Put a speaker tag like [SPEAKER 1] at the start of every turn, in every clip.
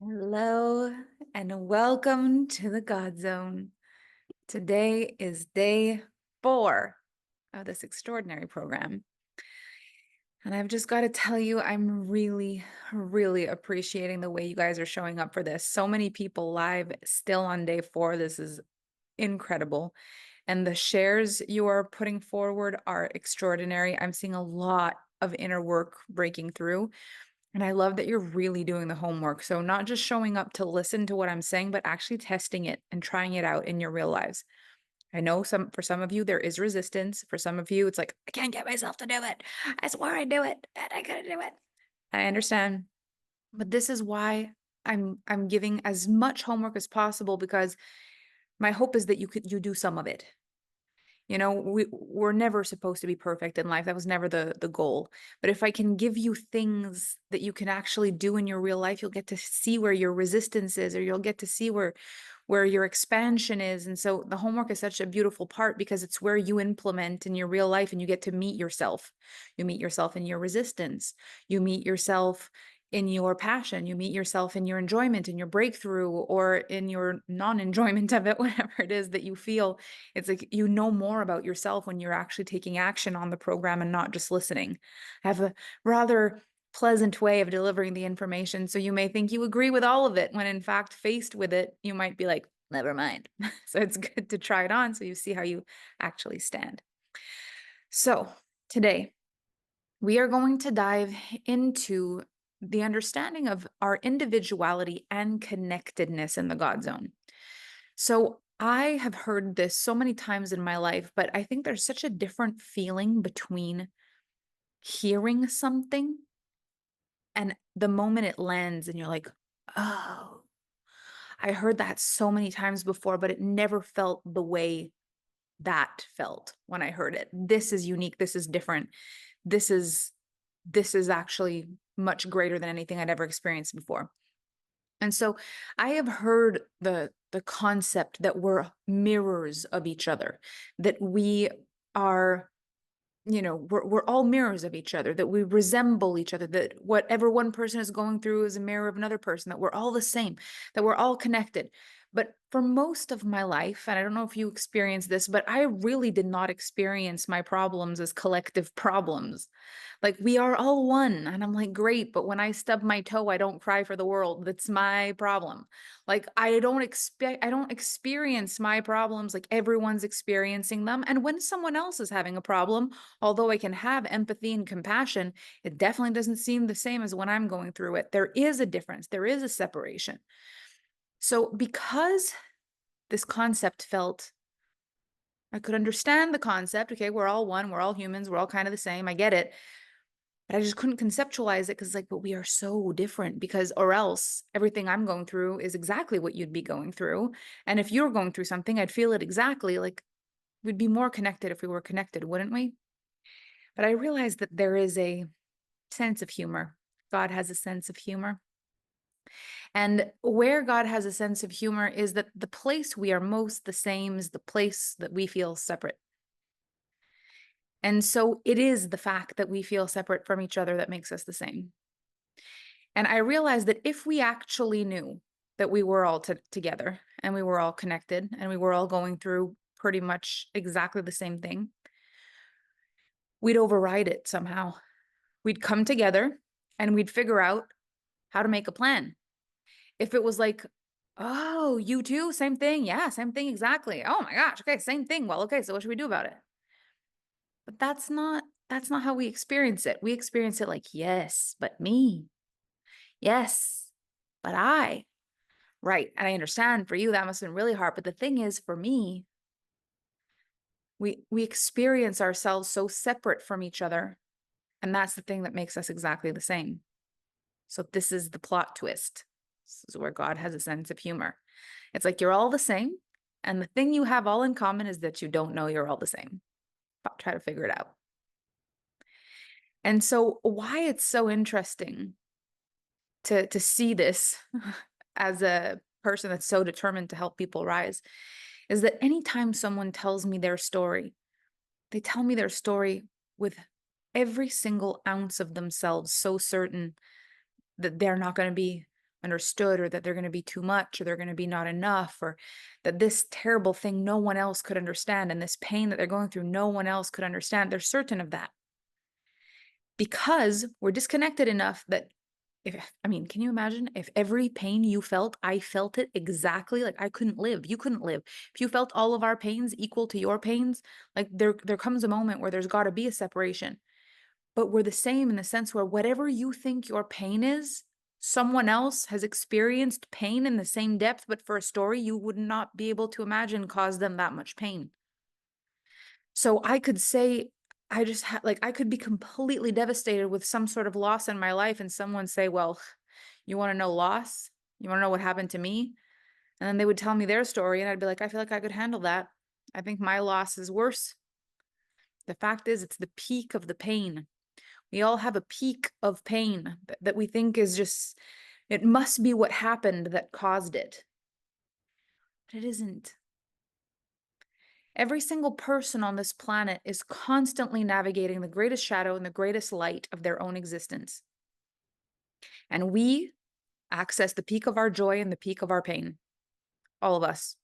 [SPEAKER 1] Hello and welcome to the GodZone. Today is day 4 of this extraordinary program. And I've just got to tell you, I'm really, really appreciating the way you guys are showing up for this. So many people live still on day 4. This is incredible. And the shares you are putting forward are extraordinary. I'm seeing a lot of inner work breaking through. And I love that you're really doing the homework. So not just showing up to listen to what I'm saying, but actually testing it and trying it out in your real lives. I know for some of you there is resistance. For some of you, it's like, I can't get myself to do it. I swear I do it, and I gotta do it. I understand. But this is why I'm giving as much homework as possible, because my hope is that you do some of it. You know, we're never supposed to be perfect in life. That was never the goal. But if I can give you things that you can actually do in your real life, you'll get to see where your resistance is, or you'll get to see where your expansion is. And so the homework is such a beautiful part, because it's where you implement in your real life and you get to meet yourself. You meet yourself in your resistance. You meet yourself in your passion. You meet yourself in your enjoyment, in your breakthrough, or in your non-enjoyment of it, whatever it is that you feel. It's like you know more about yourself when you're actually taking action on the program and not just listening. I have a rather pleasant way of delivering the information. So you may think you agree with all of it, when in fact, faced with it, you might be like, never mind. So it's good to try it on so you see how you actually stand. So today, we are going to dive into the understanding of our individuality and connectedness in the God zone. So I have heard this so many times in my life, but I think there's such a different feeling between hearing something and the moment it lands and you're like, oh, I heard that so many times before, but it never felt the way that felt when I heard it. This is unique. This is different. This is this is actually much greater than anything I'd ever experienced before. And so I have heard the concept that we're mirrors of each other, that we are, we're all mirrors of each other, that we resemble each other, that whatever one person is going through is a mirror of another person, that we're all the same, that we're all connected. But for most of my life, and I don't know if you experienced this, but I really did not experience my problems as collective problems. Like, we are all one. And I'm like, great. But when I stub my toe, I don't cry for the world. That's my problem. Like, I don't experience my problems like everyone's experiencing them. And when someone else is having a problem, although I can have empathy and compassion, it definitely doesn't seem the same as when I'm going through it. There is a difference. There is a separation. So because this concept felt, I could understand the concept. Okay, we're all one. We're all humans. We're all kind of the same. I get it. But I just couldn't conceptualize it, because like, but we are so different, because or else everything I'm going through is exactly what you'd be going through. And if you're going through something, I'd feel it exactly. Like, we'd be more connected if we were connected, wouldn't we? But I realized that there is a sense of humor. God has a sense of humor. And where God has a sense of humor is that the place we are most the same is the place that we feel separate. And so it is the fact that we feel separate from each other that makes us the same. And I realized that if we actually knew that we were all together and we were all connected and we were all going through pretty much exactly the same thing, we'd override it somehow. We'd come together and we'd figure out how to make a plan. If it was like, oh, you too, same thing. Yeah, same thing exactly. Oh my gosh. Okay, same thing. Well, okay, so what should we do about it? But that's not how we experience it. We experience it like, yes, but me. Yes, but I. Right. And I understand for you that must have been really hard. But the thing is, for me, we experience ourselves so separate from each other. And that's the thing that makes us exactly the same. So this is the plot twist. This is where God has a sense of humor. It's like you're all the same. And the thing you have all in common is that you don't know you're all the same. Try to figure it out. And so why it's so interesting to see this as a person that's so determined to help people rise is that anytime someone tells me their story, they tell me their story with every single ounce of themselves so certain that they're not going to be understood, or that they're going to be too much, or they're going to be not enough, or that this terrible thing no one else could understand, and this pain that they're going through no one else could understand. They're certain of that because we're disconnected enough that can you imagine if every pain you felt, I felt it exactly? Like, I couldn't live. You couldn't live. If you felt all of our pains equal to your pains, like there comes a moment where there's got to be a separation. But we're the same in the sense where whatever you think your pain is, someone else has experienced pain in the same depth, but for a story you would not be able to imagine caused them that much pain. So I could say, I just had, like, I could be completely devastated with some sort of loss in my life, and someone say, well, you want to know loss? You want to know what happened to me? And then they would tell me their story, and I'd be like, I feel like I could handle that. I think my loss is worse. The fact is, it's the peak of the pain. We all have a peak of pain that we think is just, it must be what happened that caused it. But it isn't. Every single person on this planet is constantly navigating the greatest shadow and the greatest light of their own existence. And we access the peak of our joy and the peak of our pain. All of us.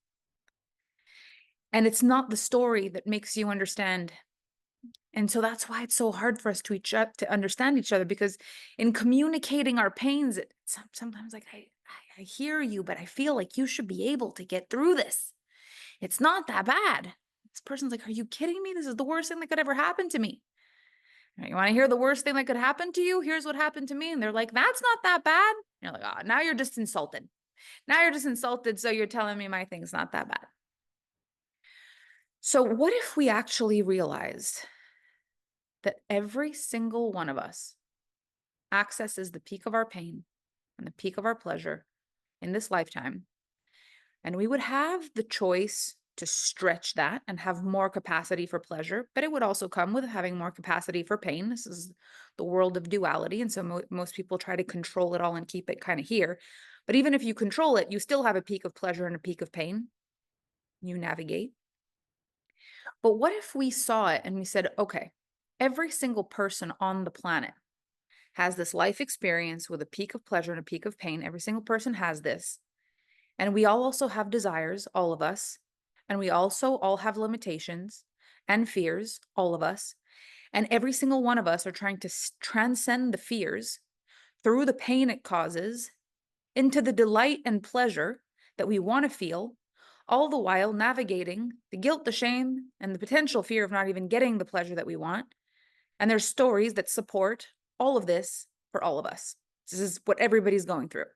[SPEAKER 1] And it's not the story that makes you understand. And so that's why it's so hard for us to understand each other, because in communicating our pains, sometimes like I hear you, but I feel like you should be able to get through this. It's not that bad. This person's like, are you kidding me? This is the worst thing that could ever happen to me. You want to hear the worst thing that could happen to you? Here's what happened to me. And they're like, that's not that bad. And you're like, oh, now you're just insulted. Now you're just insulted. So you're telling me my thing's not that bad. So what if we actually realized that every single one of us accesses the peak of our pain and the peak of our pleasure in this lifetime, and we would have the choice to stretch that and have more capacity for pleasure, but it would also come with having more capacity for pain. This is the world of duality, and so most people try to control it all and keep it kind of here. But even if you control it, you still have a peak of pleasure and a peak of pain. You navigate. But what if we saw it and we said, okay, every single person on the planet has this life experience with a peak of pleasure and a peak of pain. Every single person has this. And we all also have desires, all of us. And we also all have limitations and fears, all of us. And every single one of us are trying to transcend the fears through the pain it causes into the delight and pleasure that we want to feel, all the while navigating the guilt, the shame, and the potential fear of not even getting the pleasure that we want. And there's stories that support all of this for all of us. This is what everybody's going through.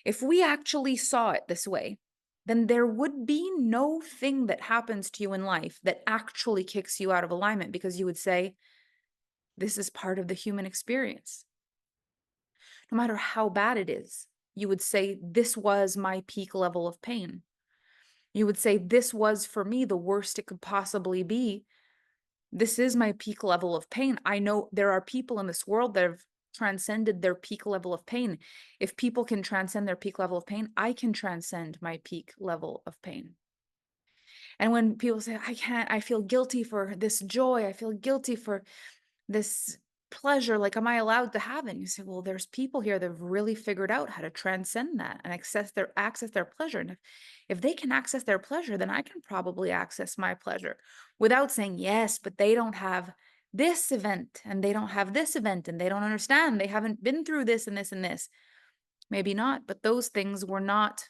[SPEAKER 1] If we actually saw it this way, then there would be no thing that happens to you in life that actually kicks you out of alignment, because you would say, this is part of the human experience. No matter how bad it is, you would say, this was my peak level of pain. You would say, this was for me the worst it could possibly be. This is my peak level of pain. I know there are people in this world that have transcended their peak level of pain. If people can transcend their peak level of pain, I can transcend my peak level of pain. And when people say, I can't, I feel guilty for this joy, I feel guilty for this pleasure, like, am I allowed to have it? And you say, well, there's people here that have really figured out how to transcend that and access their pleasure. And if they can access their pleasure, then I can probably access my pleasure without saying, yes, but they don't have this event and they don't have this event and they don't understand. They haven't been through this and this and this. Maybe not, but those things were not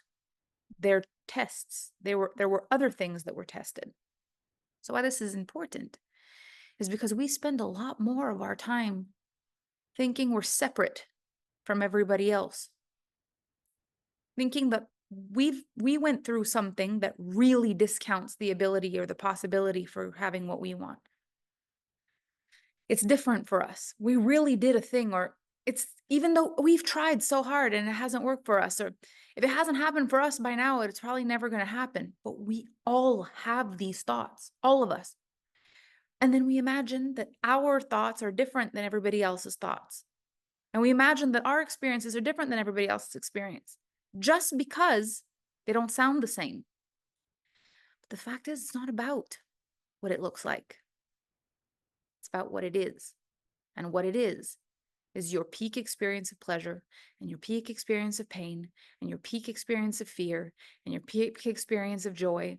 [SPEAKER 1] their tests. There were other things that were tested. So why this is important is because we spend a lot more of our time thinking we're separate from everybody else, thinking that we went through something that really discounts the ability or the possibility for having what we want. It's different for us. We really did a thing, or it's, even though we've tried so hard and it hasn't worked for us, or if it hasn't happened for us by now, it's probably never going to happen. But we all have these thoughts, all of us. And then we imagine that our thoughts are different than everybody else's thoughts. And we imagine that our experiences are different than everybody else's experience, just because they don't sound the same. But the fact is, it's not about what it looks like. It's about what it is. And what it is is your peak experience of pleasure and your peak experience of pain and your peak experience of fear and your peak experience of joy.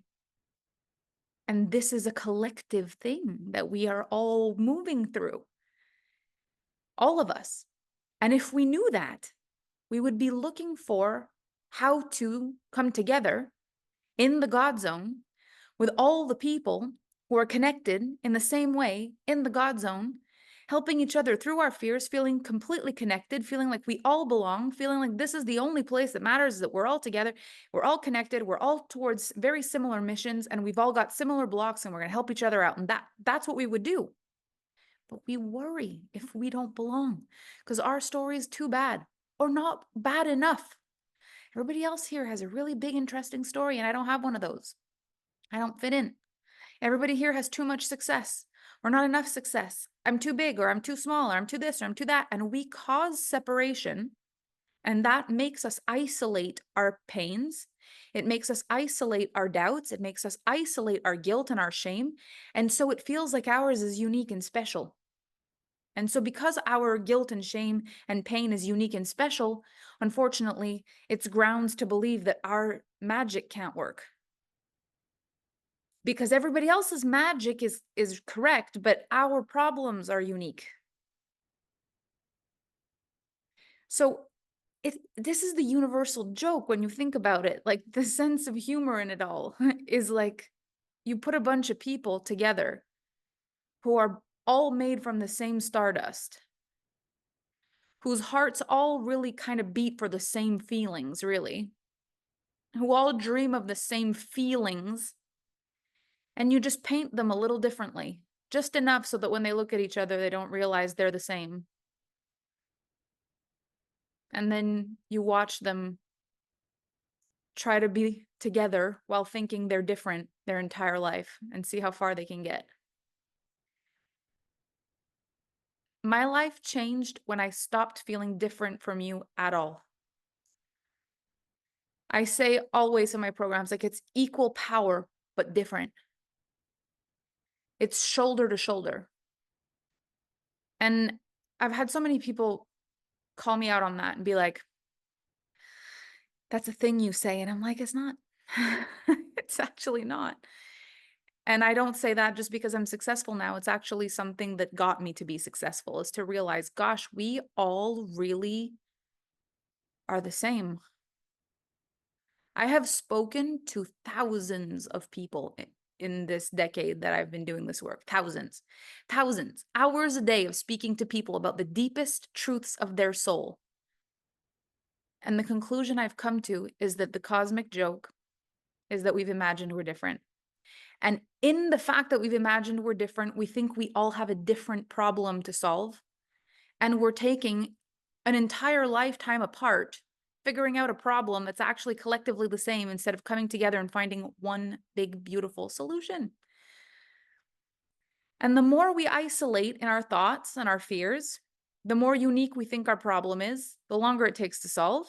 [SPEAKER 1] And this is a collective thing that we are all moving through, all of us. And if we knew that, we would be looking for how to come together in the God zone with all the people who are connected in the same way in the God zone, helping each other through our fears, feeling completely connected, feeling like we all belong, feeling like this is the only place that matters, is that we're all together, we're all connected, we're all towards very similar missions, and we've all got similar blocks, and we're going to help each other out. And that's what we would do. But we worry if we don't belong because our story is too bad or not bad enough. Everybody else here has a really big, interesting story, and I don't have one of those. I don't fit in. Everybody here has too much success or not enough success. I'm too big, or I'm too small, or I'm too this, or I'm too that. And we cause separation, and that makes us isolate our pains. It makes us isolate our doubts. It makes us isolate our guilt and our shame. And so it feels like ours is unique and special. And so because our guilt and shame and pain is unique and special, unfortunately, it's grounds to believe that our magic can't work. Because everybody else's magic is correct, but our problems are unique. So this is the universal joke when you think about it. Like, the sense of humor in it all is like you put a bunch of people together who are all made from the same stardust, whose hearts all really kind of beat for the same feelings, really, who all dream of the same feelings, and you just paint them a little differently, just enough so that when they look at each other, they don't realize they're the same. And then you watch them try to be together while thinking they're different their entire life and see how far they can get. My life changed when I stopped feeling different from you at all. I say always in my programs, like, it's equal power, but different. It's shoulder to shoulder. And I've had so many people call me out on that and be like, that's a thing you say. And I'm like, it's not. It's actually not. And I don't say that just because I'm successful now. It's actually something that got me to be successful, is to realize, gosh, we all really are the same. I have spoken to thousands of people in this decade that I've been doing this work. Thousands hours a day of speaking to people about the deepest truths of their soul. And the conclusion I've come to is that the cosmic joke is that we've imagined we're different. And in the fact that we've imagined we're different, we think we all have a different problem to solve. And we're taking an entire lifetime apart, figuring out a problem that's actually collectively the same, instead of coming together and finding one big, beautiful solution. And the more we isolate in our thoughts and our fears, the more unique we think our problem is, the longer it takes to solve.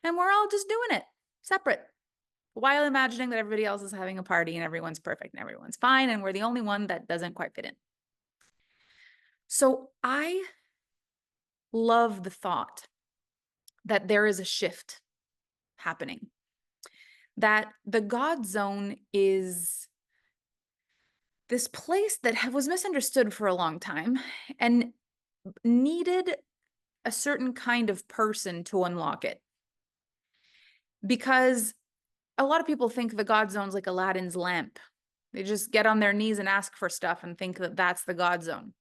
[SPEAKER 1] And we're all just doing it separate, while imagining that everybody else is having a party and everyone's perfect and everyone's fine, and we're the only one that doesn't quite fit in. So I love the thought that there is a shift happening, that the God zone is this place that was misunderstood for a long time and needed a certain kind of person to unlock it. Because a lot of people think the God zone's like Aladdin's lamp. They just get on their knees and ask for stuff and think that that's the God zone.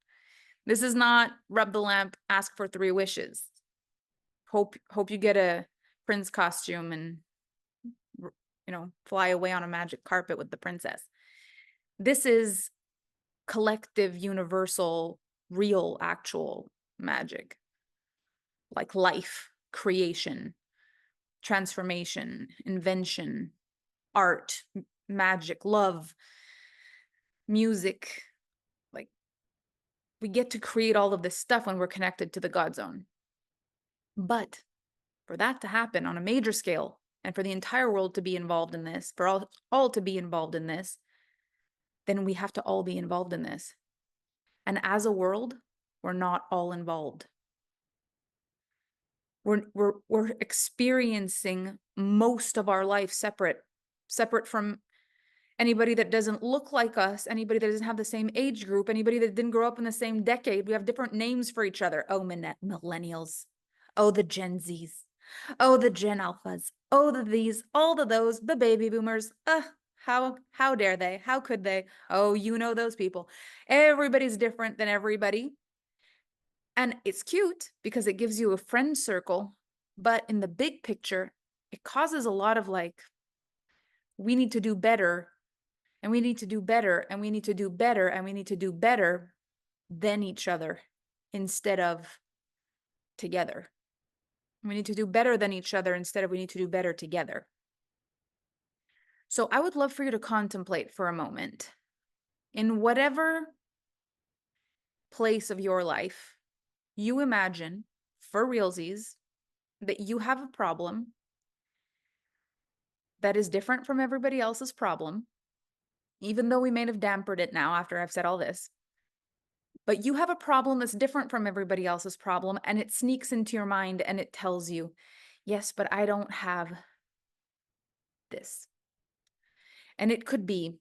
[SPEAKER 1] This is not rub the lamp, ask for 3 wishes. Hope you get a prince costume and, fly away on a magic carpet with the princess. This is collective, universal, real, actual magic, like life, creation, transformation, invention, art, magic, love, music. Like, we get to create all of this stuff when we're connected to the God zone. But for that to happen on a major scale, and for the entire world to be involved in this, for all to be involved in this, then we have to all be involved in this. And as a world, we're not all involved. We're experiencing most of our life separate from anybody that doesn't look like us, anybody that doesn't have the same age group, anybody that didn't grow up in the same decade. We have different names for each other. Oh, millennials. Oh, the Gen Zs. Oh, the Gen Alphas. Oh, the these, all the those, the baby boomers. How dare they? How could they? Oh, you know those people. Everybody's different than everybody. And it's cute because it gives you a friend circle, but in the big picture, it causes a lot of like, we need to do better, and we need to do better, and we need to do better, and we need to do better than each other instead of together. We need to do better than each other instead of we need to do better together. So I would love for you to contemplate for a moment in whatever place of your life you imagine for realsies that you have a problem that is different from everybody else's problem, even though we may have dampened it now after I've said all this. But you have a problem that's different from everybody else's problem, and it sneaks into your mind and it tells you, yes, but I don't have this. And it could be,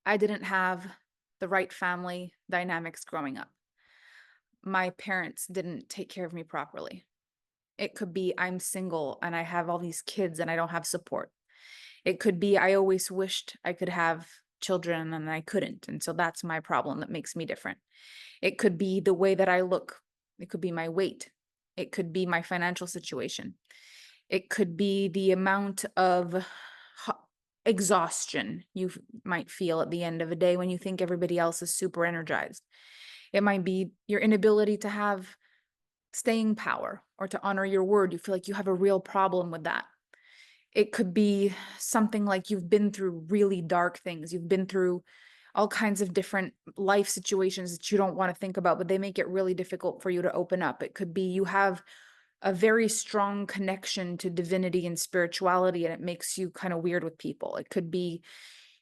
[SPEAKER 1] I didn't have the right family dynamics growing up. My parents didn't take care of me properly. It could be, I'm single and I have all these kids and I don't have support. It could be, I always wished I could have children and I couldn't. And so that's my problem that makes me different. It could be the way that I look. It could be my weight. It could be my financial situation. It could be the amount of exhaustion you might feel at the end of a day when you think everybody else is super energized. It might be your inability to have staying power or to honor your word. You feel like you have a real problem with that. It could be something like you've been through really dark things. You've been through all kinds of different life situations that you don't want to think about, but they make it really difficult for you to open up. It could be you have a very strong connection to divinity and spirituality, and it makes you kind of weird with people. It could be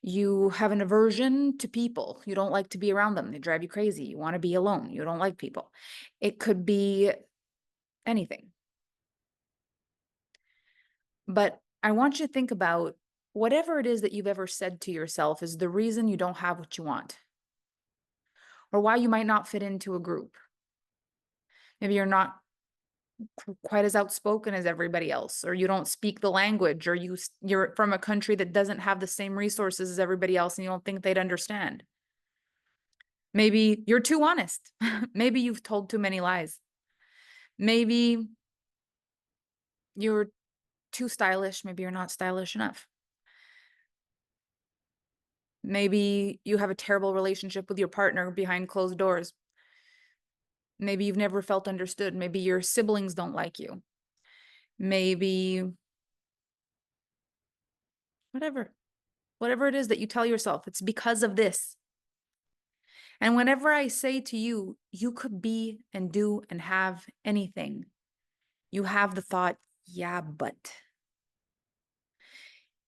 [SPEAKER 1] you have an aversion to people. You don't like to be around them. They drive you crazy. You want to be alone. You don't like people. It could be anything. But I want you to think about whatever it is that you've ever said to yourself is the reason you don't have what you want, or why you might not fit into a group. Maybe you're not quite as outspoken as everybody else, or you don't speak the language, or you're from a country that doesn't have the same resources as everybody else and you don't think they'd understand. Maybe you're too honest. Maybe you've told too many lies. Maybe you're too stylish. Maybe you're not stylish enough. Maybe you have a terrible relationship with your partner behind closed doors. Maybe you've never felt understood. Maybe your siblings don't like you. Maybe whatever it is that you tell yourself, it's because of this. And whenever I say to you, you could be and do and have anything, you have the thought, yeah, but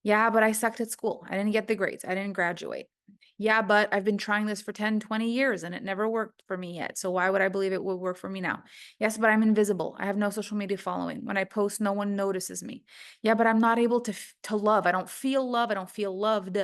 [SPEAKER 1] I sucked at school. I didn't get the grades. I didn't graduate. Yeah, but I've been trying this for 10, 20 years and it never worked for me yet. So why would I believe it would work for me now? Yes, but I'm invisible. I have no social media following. When I post, no one notices me. Yeah, but I'm not able to love. I don't feel love. I don't feel loved.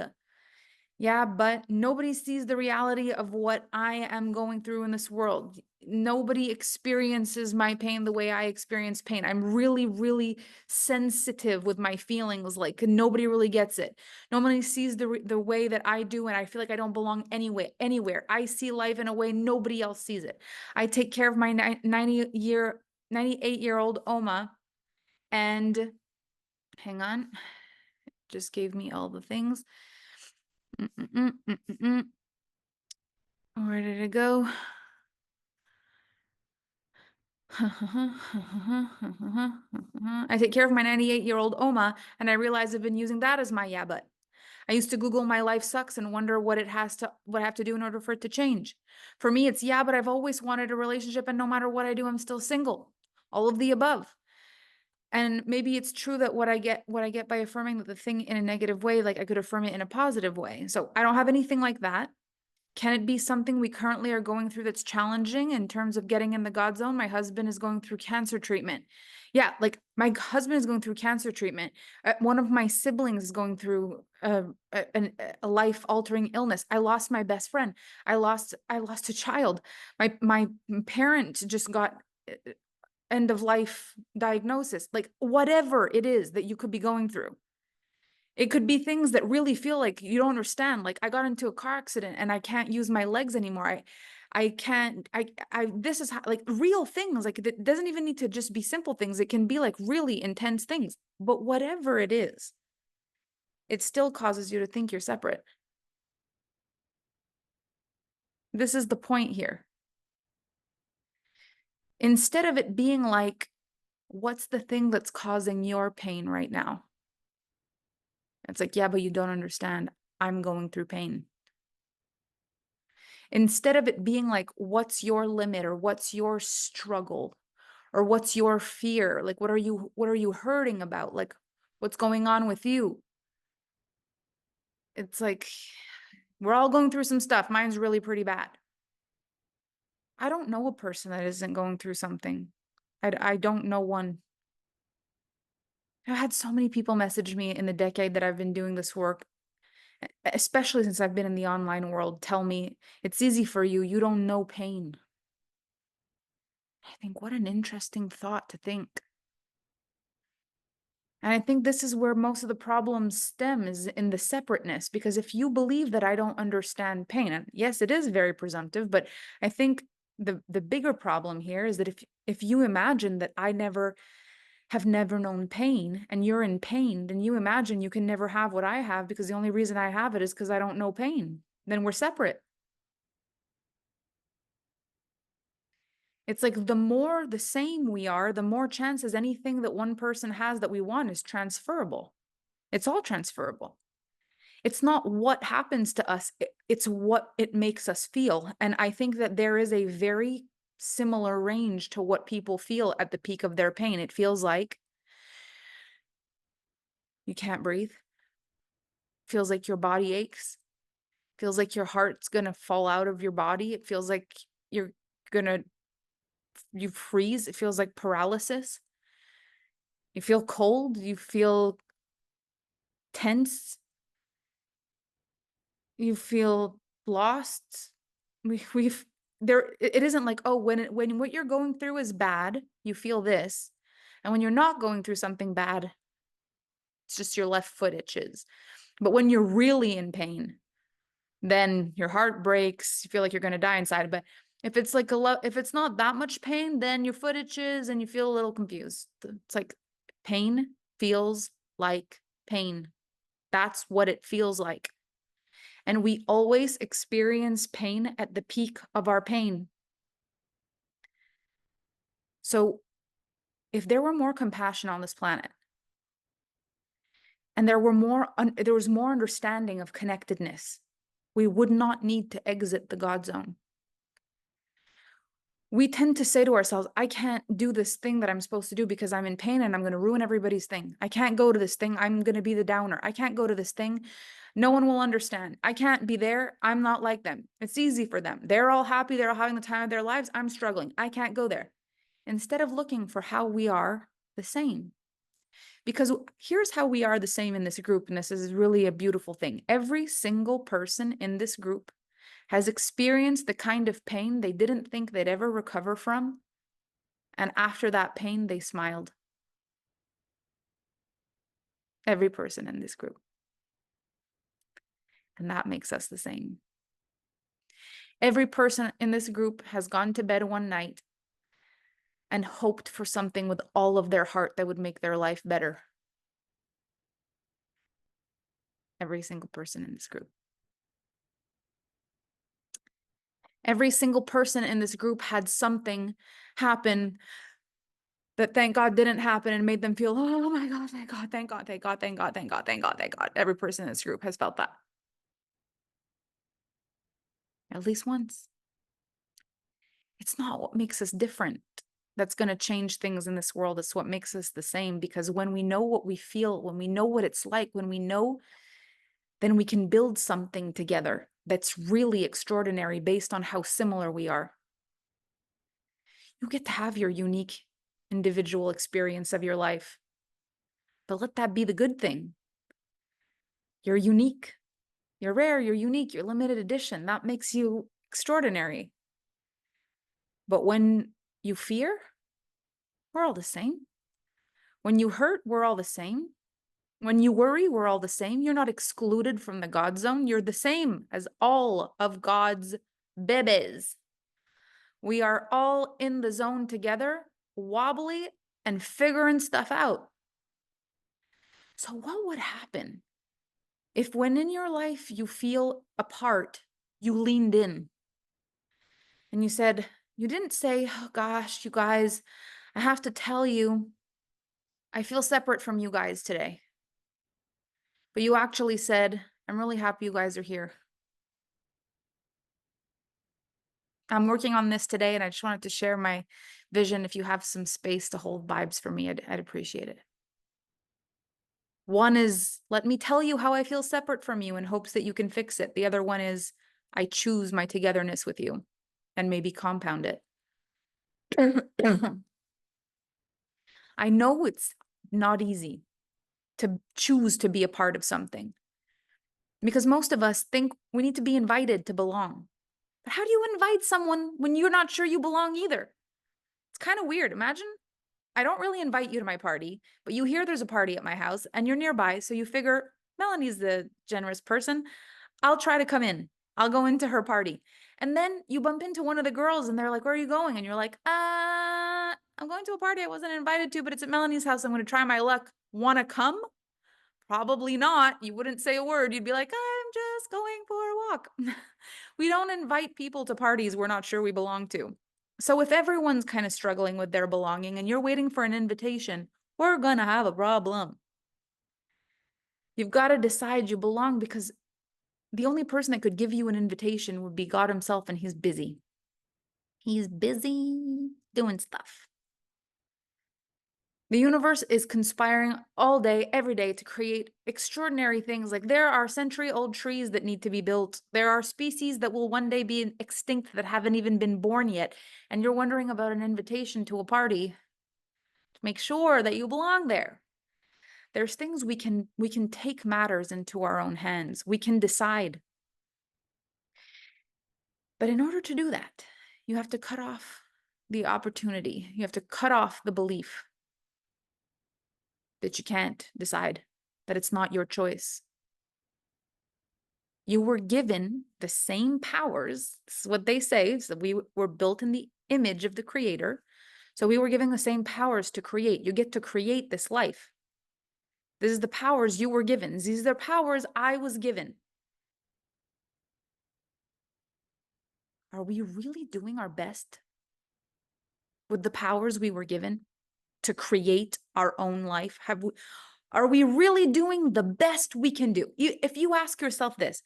[SPEAKER 1] Yeah, but nobody sees the reality of what I am going through in this world. Nobody experiences my pain the way I experience pain. I'm really, really sensitive with my feelings. Like nobody really gets it. Nobody sees the way that I do, and I feel like I don't belong anywhere. I see life in a way nobody else sees it. I take care of my 98-year-old Oma, and hang on, just gave me all the things. Where did it go? I take care of my 98-year-old Oma, and I realize I've been using that as my yeah, but. I used to Google my life sucks and wonder what I have to do in order for it to change. For me, it's yeah, but I've always wanted a relationship, and no matter what I do, I'm still single. All of the above. And maybe it's true that what I get by affirming that the thing in a negative way, like I could affirm it in a positive way. So I don't have anything like that. Can it be something we currently are going through that's challenging in terms of getting in the God zone? My husband is going through cancer treatment. Yeah, like my husband is going through cancer treatment. One of my siblings is going through a life-altering illness. I lost my best friend. I lost a child. My parent just got end of life diagnosis. Like whatever it is that you could be going through. It could be things that really feel like you don't understand. Like I got into a car accident and I can't use my legs anymore. I can't, this is how, like real things. Like it doesn't even need to just be simple things. It can be like really intense things. But whatever it is, it still causes you to think you're separate. This is the point here. Instead of it being like, what's the thing that's causing your pain right now? It's like, yeah, but you don't understand. I'm going through pain. Instead of it being like, what's your limit or what's your struggle or what's your fear? Like, what are you hurting about? Like, what's going on with you? It's like, we're all going through some stuff. Mine's really pretty bad. I don't know a person that isn't going through something. I don't know one. I've had so many people message me in the decade that I've been doing this work, especially since I've been in the online world, tell me it's easy for you. You don't know pain. I think what an interesting thought to think. And I think this is where most of the problems stem is in the separateness, because if you believe that I don't understand pain, and yes, it is very presumptive, but I think the bigger problem here is that if you imagine that I have never known pain and you're in pain, then you imagine you can never have what I have because the only reason I have it is because I don't know pain. Then we're separate. It's like the more the same we are, the more chances anything that one person has that we want is transferable. It's all transferable. It's not what happens to us, it's what it makes us feel. And I think that there is a very similar range to what people feel at the peak of their pain. It feels like you can't breathe, feels like your body aches, feels like your heart's gonna fall out of your body. It feels like you're gonna, you freeze. It feels like paralysis. You feel cold, you feel tense, you feel lost. We've there it isn't like, oh, when what you're going through is bad, you feel this. And when you're not going through something bad, it's just your left foot itches. But when you're really in pain, then your heart breaks, you feel like you're going to die inside. But if it's like if it's not that much pain, then your foot itches and you feel a little confused. It's like pain feels like pain. That's what it feels like. And we always experience pain at the peak of our pain. So if there were more compassion on this planet and there was more understanding of connectedness, we would not need to exit the God zone. We tend to say to ourselves, I can't do this thing that I'm supposed to do because I'm in pain and I'm going to ruin everybody's thing. I can't go to this thing. I'm going to be the downer. I can't go to this thing. No one will understand. I can't be there. I'm not like them. It's easy for them. They're all happy. They're all having the time of their lives. I'm struggling. I can't go there. Instead of looking for how we are the same. Because here's how we are the same in this group. And this is really a beautiful thing. Every single person in this group has experienced the kind of pain they didn't think they'd ever recover from. And after that pain, they smiled. Every person in this group. And that makes us the same. Every person in this group has gone to bed one night and hoped for something with all of their heart that would make their life better. Every single person in this group. Every single person in this group had something happen that thank God didn't happen and made them feel, oh my God, thank God, thank God, thank God, thank God, thank God, thank God, thank God. Every person in this group has felt that. At least once. It's not what makes us different that's going to change things in this world. It's what makes us the same, because when we know what we feel, when we know what it's like, when we know, then we can build something together. that's really extraordinary based on how similar we are. You get to have your unique individual experience of your life, but let that be the good thing. You're unique, you're rare, you're unique, you're limited edition. That makes you extraordinary. But when you fear, we're all the same. When you hurt, we're all the same. When you worry, we're all the same. You're not excluded from the God zone. You're the same as all of God's babies. We are all in the zone together, wobbly and figuring stuff out. So what would happen if when in your life you feel apart, you leaned in and you said, you didn't say, oh gosh, you guys, I have to tell you, I feel separate from you guys today. But you actually said, I'm really happy you guys are here. I'm working on this today and I just wanted to share my vision. If you have some space to hold vibes for me, I'd appreciate it. One is, let me tell you how I feel separate from you in hopes that you can fix it. The other one is, I choose my togetherness with you and maybe compound it. I know it's not easy to choose to be a part of something because most of us think we need to be invited to belong. But how do you invite someone when you're not sure you belong either? It's kind of weird. Imagine I don't really invite you to my party, but you hear there's a party at my house and you're nearby. So you figure Melanie's the generous person. I'll try to come in. I'll go into her party. And then you bump into one of the girls and they're like, where are you going? And you're like, I'm going to a party I wasn't invited to, but it's at Melanie's house. I'm going to try my luck. Want to come? Probably not. You wouldn't say a word. You'd be like, I'm just going for a walk. We don't invite people to parties we're not sure we belong to. So if everyone's kind of struggling with their belonging and you're waiting for an invitation, we're going to have a problem. You've got to decide you belong because the only person that could give you an invitation would be God himself, and he's busy. He's busy doing stuff. The universe is conspiring all day, every day to create extraordinary things. Like there are century-old trees that need to be built. There are species that will one day be extinct that haven't even been born yet. And you're wondering about an invitation to a party to make sure that you belong there. There's things we can take matters into our own hands. We can decide. But in order to do that, you have to cut off the opportunity. You have to cut off the belief that you can't decide, that it's not your choice. You were given the same powers. This is what they say. So we were built in the image of the Creator. So we were given the same powers to create. You get to create this life. This is the powers you were given. These are the powers I was given. Are we really doing our best with the powers we were given to create our own life? Are we really doing the best we can do? If you ask yourself this,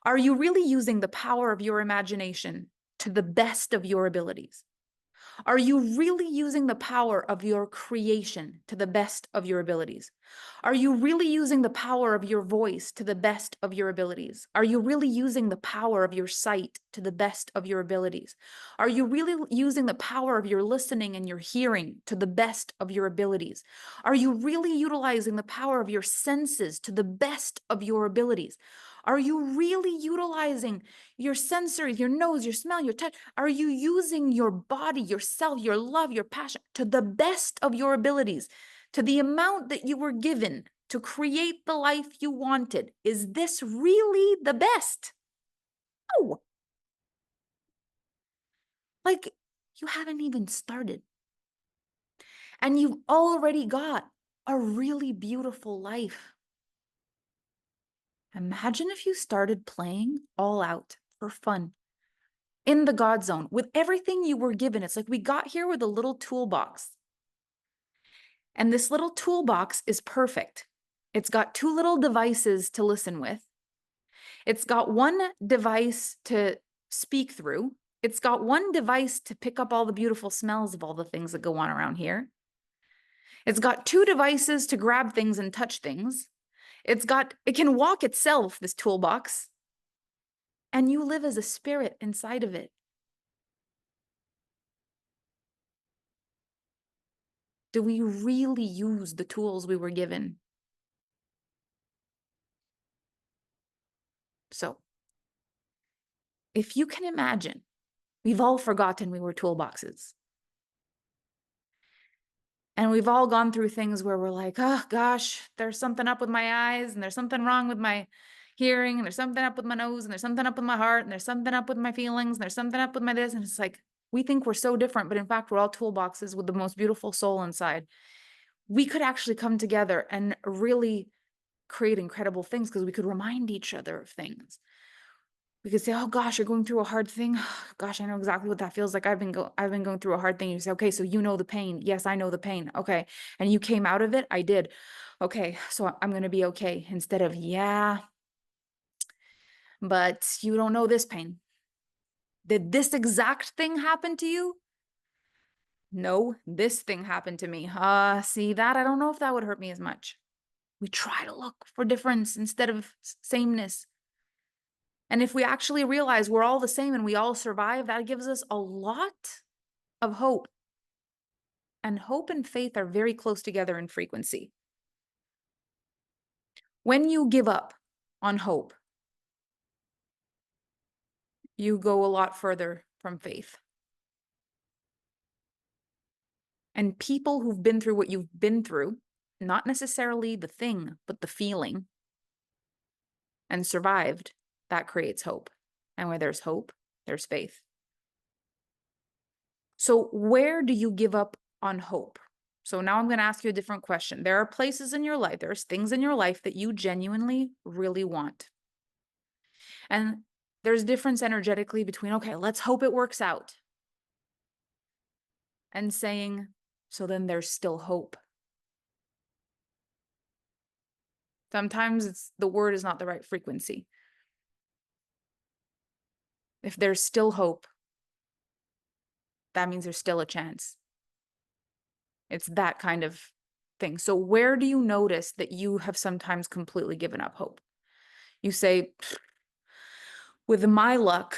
[SPEAKER 1] are you really using the power of your imagination to the best of your abilities? Are you really using the power of your creation to the best of your abilities? Are you really using the power of your voice to the best of your abilities? Are you really using the power of your sight to the best of your abilities? Are you really using the power of your listening and your hearing to the best of your abilities? Are you really utilizing the power of your senses to the best of your abilities? Are you really utilizing your sensories, your nose, your smell, your touch? Are you using your body, yourself, your love, your passion to the best of your abilities, to the amount that you were given to create the life you wanted? Is this really the best? No. Like, you haven't even started. And you've already got a really beautiful life. Imagine if you started playing all out for fun in the God zone with everything you were given. It's like we got here with a little toolbox. And this little toolbox is perfect. It's got two little devices to listen with. It's got one device to speak through. It's got one device to pick up all the beautiful smells of all the things that go on around here. It's got two devices to grab things and touch things. It can walk itself, this toolbox. And you live as a spirit inside of it. Do we really use the tools we were given? So, if you can imagine, we've all forgotten we were toolboxes. And we've all gone through things where we're like, oh gosh, there's something up with my eyes, and there's something wrong with my hearing, and there's something up with my nose, and there's something up with my heart, and there's something up with my feelings, and there's something up with my this. And it's like, we think we're so different, but in fact, we're all toolboxes with the most beautiful soul inside. We could actually come together and really create incredible things because we could remind each other of things. We could say, oh gosh, you're going through a hard thing. Gosh, I know exactly what that feels like. I've been going through a hard thing. You say, okay, so you know the pain. Yes, I know the pain. Okay. And you came out of it. I did. Okay, so I'm going to be okay. Instead of, yeah, but you don't know this pain. Did this exact thing happen to you? No, this thing happened to me. See that? I don't know if that would hurt me as much. We try to look for difference instead of sameness. And if we actually realize we're all the same and we all survive, that gives us a lot of hope. And hope and faith are very close together in frequency. When you give up on hope, you go a lot further from faith. And people who've been through what you've been through, not necessarily the thing, but the feeling, and survived, that creates hope. And where there's hope, there's faith. So where do you give up on hope? So now I'm going to ask you a different question. There are places in your life, there's things in your life that you genuinely really want. And there's difference energetically between, okay, let's hope it works out, and saying, so then there's still hope. Sometimes the word is not the right frequency. If there's still hope, that means there's still a chance. It's that kind of thing. So where do you notice that you have sometimes completely given up hope? You say, with my luck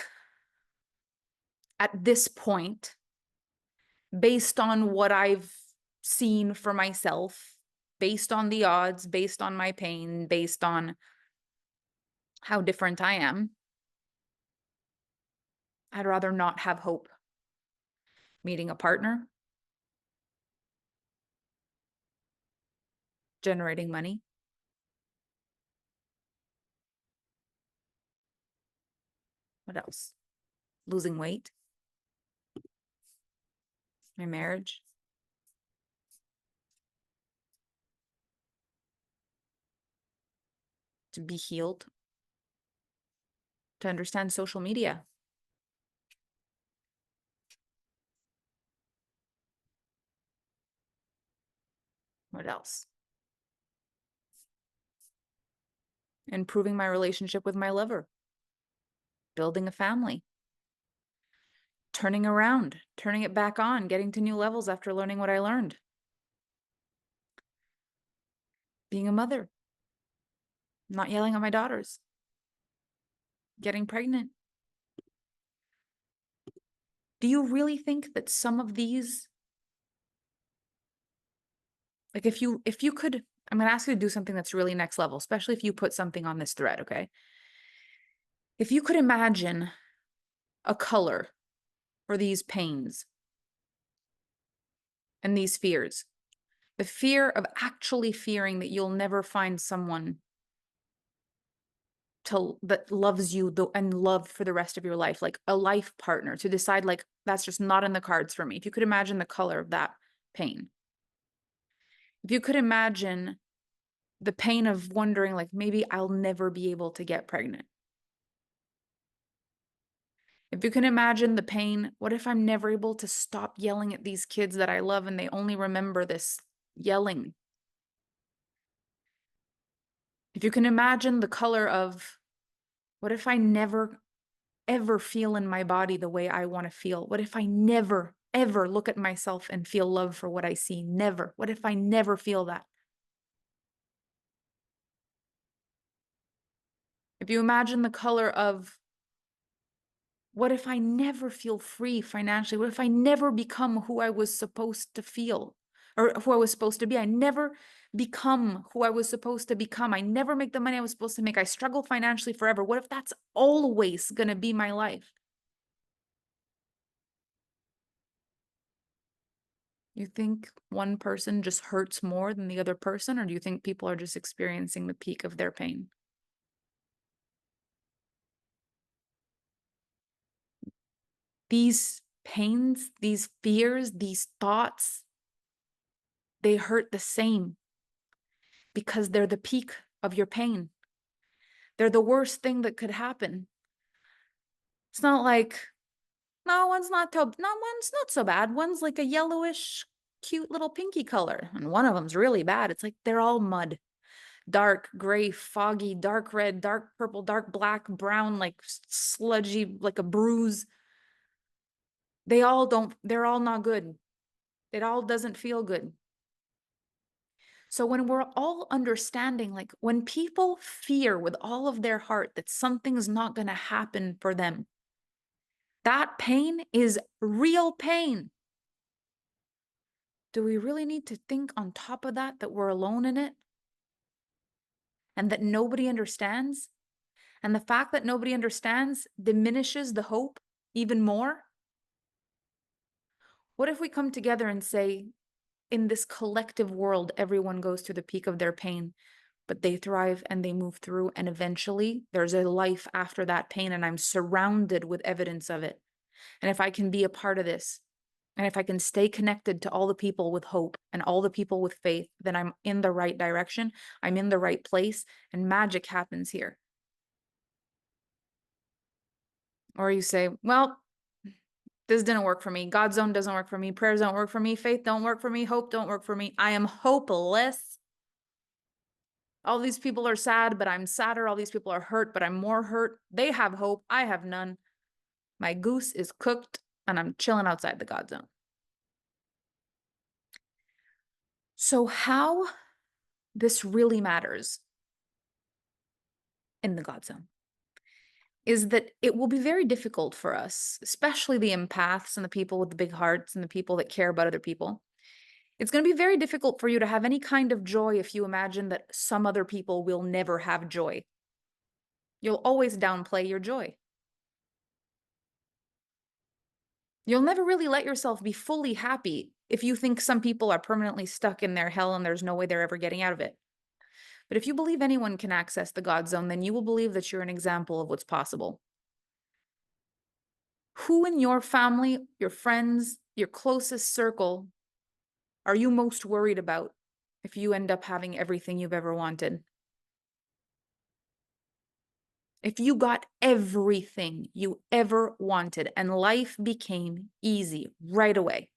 [SPEAKER 1] at this point, based on what I've seen for myself, based on the odds, based on my pain, based on how different I am, I'd rather not have hope. Meeting a partner, generating money. What else? Losing weight. My marriage. To be healed. To understand social media. What else? Improving my relationship with my lover. Building a family. Turning around, turning it back on, getting to new levels after learning what I learned. Being a mother. Not yelling at my daughters. Getting pregnant. Do you really think that some of these, like if you could, I'm going to ask you to do something that's really next level, especially if you put something on this thread, okay? If you could imagine a color for these pains and these fears, the fear of actually fearing that you'll never find someone that loves you and love for the rest of your life, like a life partner, to decide like that's just not in the cards for me. If you could imagine the color of that pain, if you could imagine the pain of wondering like maybe I'll never be able to get pregnant, if you can imagine the pain, what if I'm never able to stop yelling at these kids that I love and they only remember this yelling? If you can imagine the color of what if I never ever feel in my body the way I want to feel? What if I never ever look at myself and feel love for what I see? Never. What if I never feel that? If you imagine the color of What if I never feel free financially? What if I never become who I was supposed to feel or who I was supposed to be? I never become who I was supposed to become. I never make the money I was supposed to make. I struggle financially forever. What if that's always going to be my life? You think one person just hurts more than the other person, or do you think people are just experiencing the peak of their pain? These pains, these fears, these thoughts, they hurt the same because they're the peak of your pain. They're the worst thing that could happen. It's not like, no, one's not so bad. One's like a yellowish, cute little pinky color, and one of them's really bad. It's like they're all mud. Dark gray, foggy, dark red, dark purple, dark black, brown, like sludgy, like a bruise. They're all not good. It all doesn't feel good. So when we're all understanding, like when people fear with all of their heart that something's not going to happen for them, that pain is real pain. Do we really need to think on top of that, that we're alone in it? And that nobody understands? And the fact that nobody understands diminishes the hope even more? What if we come together and say, in this collective world, everyone goes through the peak of their pain, but they thrive and they move through, and eventually there's a life after that pain, and I'm surrounded with evidence of it. And if I can be a part of this, and if I can stay connected to all the people with hope and all the people with faith, then I'm in the right direction, I'm in the right place, and magic happens here. Or you say, well, this didn't work for me. GodZone doesn't work for me. Prayers don't work for me. Faith don't work for me. Hope don't work for me. I am hopeless. All these people are sad, but I'm sadder. All these people are hurt, but I'm more hurt. They have hope. I have none. My goose is cooked, and I'm chilling outside the GodZone. So how this really matters in the GodZone is that it will be very difficult for us, especially the empaths and the people with the big hearts and the people that care about other people. It's going to be very difficult for you to have any kind of joy if you imagine that some other people will never have joy. You'll always downplay your joy. You'll never really let yourself be fully happy if you think some people are permanently stuck in their hell and there's no way they're ever getting out of it. But if you believe anyone can access the GodZone, then you will believe that you're an example of what's possible. Who in your family, your friends, your closest circle are you most worried about if you end up having everything you've ever wanted? If you got everything you ever wanted and life became easy right away,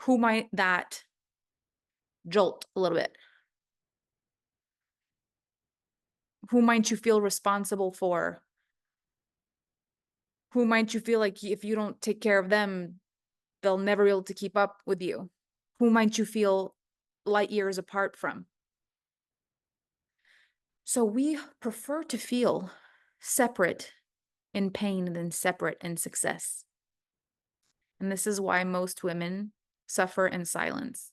[SPEAKER 1] who might that jolt a little bit? Who might you feel responsible for? Who might you feel like if you don't take care of them, they'll never be able to keep up with you? Who might you feel light years apart from? So we prefer to feel separate in pain than separate in success. And this is why most women suffer in silence.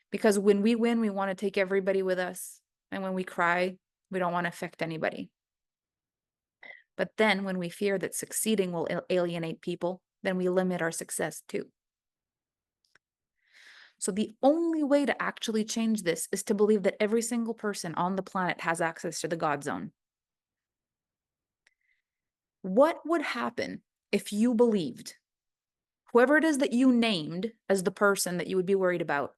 [SPEAKER 1] Because when we win, we want to take everybody with us. And when we cry, we don't want to affect anybody. But then when we fear that succeeding will alienate people, then we limit our success too. So the only way to actually change this is to believe that every single person on the planet has access to the GodZone. What would happen if you believed whoever it is that you named as the person that you would be worried about,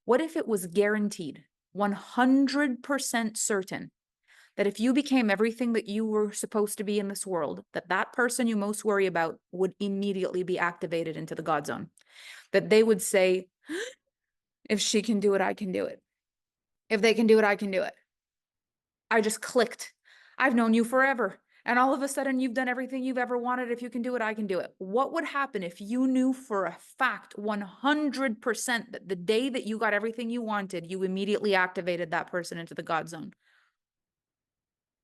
[SPEAKER 1] what if it was guaranteed, 100% certain, that if you became everything that you were supposed to be in this world, that that person you most worry about would immediately be activated into the GodZone? That they would say, if she can do it, I can do it. If they can do it, I can do it. I just clicked. I've known you forever. And all of a sudden, you've done everything you've ever wanted. If you can do it, I can do it. What would happen if you knew for a fact, 100%, that the day that you got everything you wanted, you immediately activated that person into the GodZone?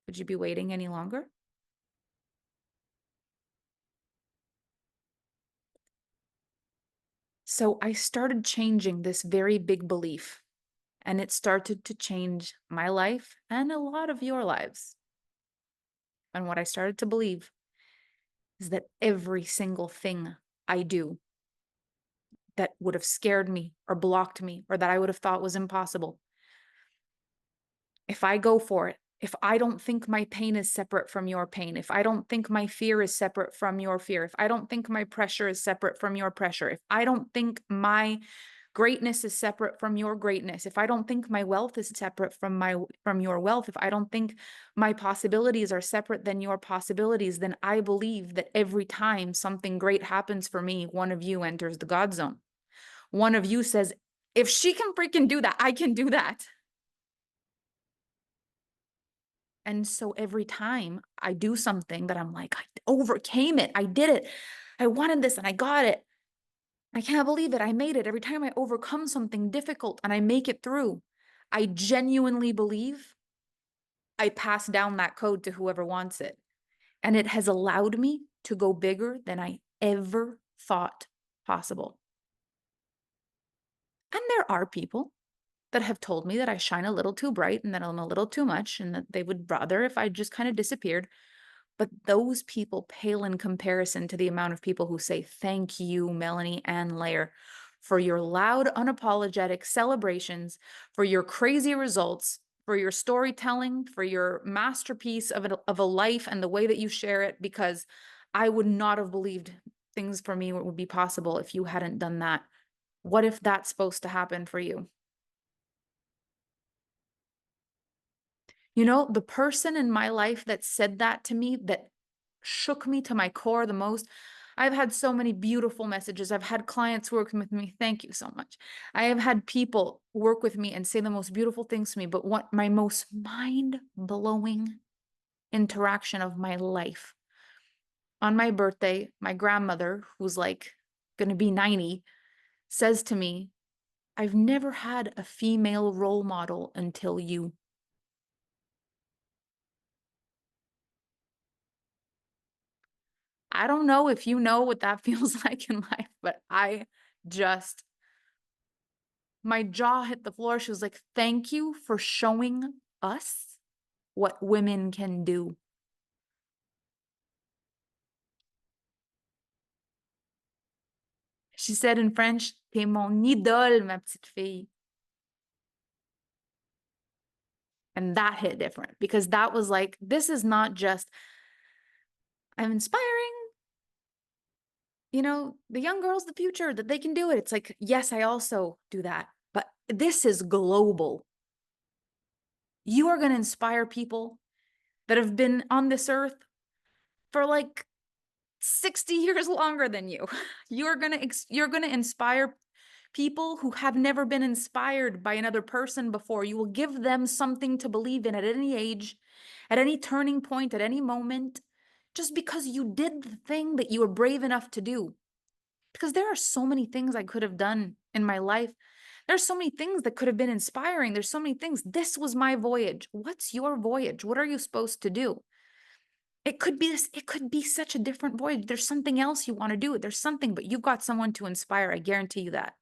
[SPEAKER 1] Would you be waiting any longer? So I started changing this very big belief, and it started to change my life and a lot of your lives. And what I started to believe is that every single thing I do that would have scared me or blocked me or that I would have thought was impossible, if I go for it, if I don't think my pain is separate from your pain, if I don't think my fear is separate from your fear, if I don't think my pressure is separate from your pressure, if I don't think my greatness is separate from your greatness, if I don't think my wealth is separate from your wealth, if I don't think my possibilities are separate than your possibilities, then I believe that every time something great happens for me, one of you enters the God zone. One of you says, if she can freaking do that, I can do that. And so every time I do something that I'm like, I overcame it, I did it, I wanted this and I got it. I can't believe it, I made it. Every time I overcome something difficult and I make it through, I genuinely believe I pass down that code to whoever wants it. And it has allowed me to go bigger than I ever thought possible. And there are people that have told me that I shine a little too bright and that I'm a little too much and that they would rather if I just kind of disappeared. But those people pale in comparison to the amount of people who say, thank you, Melanie and Lair, for your loud, unapologetic celebrations, for your crazy results, for your storytelling, for your masterpiece of a life and the way that you share it, because I would not have believed things for me would be possible if you hadn't done that. What if that's supposed to happen for you? You know, the person in my life that said that to me, that shook me to my core the most. I've had so many beautiful messages. I've had clients working with me. Thank you so much. I have had people work with me and say the most beautiful things to me. But what my most mind-blowing interaction of my life, on my birthday, my grandmother, who's like going to be 90, says to me, I've never had a female role model until you. I don't know if you know what that feels like in life, but I just, my jaw hit the floor. She was like, thank you for showing us what women can do. She said in French, t'es mon idole, ma petite fille. And that hit different because that was like, this is not just, I'm inspiring, you know, the young girls, the future, that they can do it. It's like, yes, I also do that, but this is global. You are going to inspire people that have been on this earth for like 60 years longer than you. You're going to inspire people who have never been inspired by another person before. You will give them something to believe in at any age, at any turning point, at any moment, just because you did the thing that you were brave enough to do. Because there are so many things I could have done in my life. There's so many things that could have been inspiring. There's so many things. This was my voyage. What's your voyage? What are you supposed to do? It could be this, it could be such a different voyage. There's something else you want to do. There's something, but you've got someone to inspire. I guarantee you that.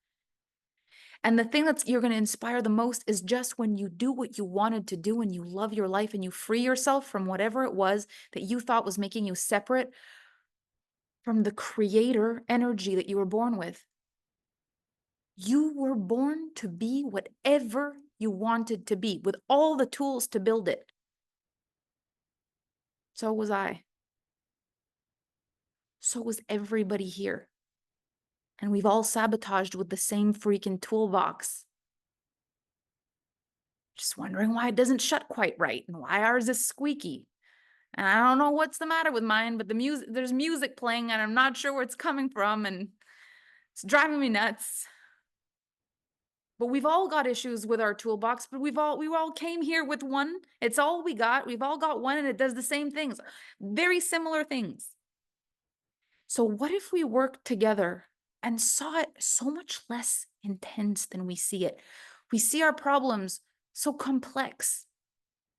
[SPEAKER 1] And the thing that's you're going to inspire the most is just when you do what you wanted to do and you love your life and you free yourself from whatever it was that you thought was making you separate from the creator energy that you were born with. You were born to be whatever you wanted to be with all the tools to build it. So was I. So was everybody here. And we've all sabotaged with the same freaking toolbox. Just wondering why it doesn't shut quite right and why ours is squeaky. And I don't know what's the matter with mine, but there's music playing and I'm not sure where it's coming from and it's driving me nuts. But we've all got issues with our toolbox, but we all came here with one. It's all we got. We've all got one and it does the same things, very similar things. So what if we worked together and saw it so much less intense than we see it? We see our problems so complex.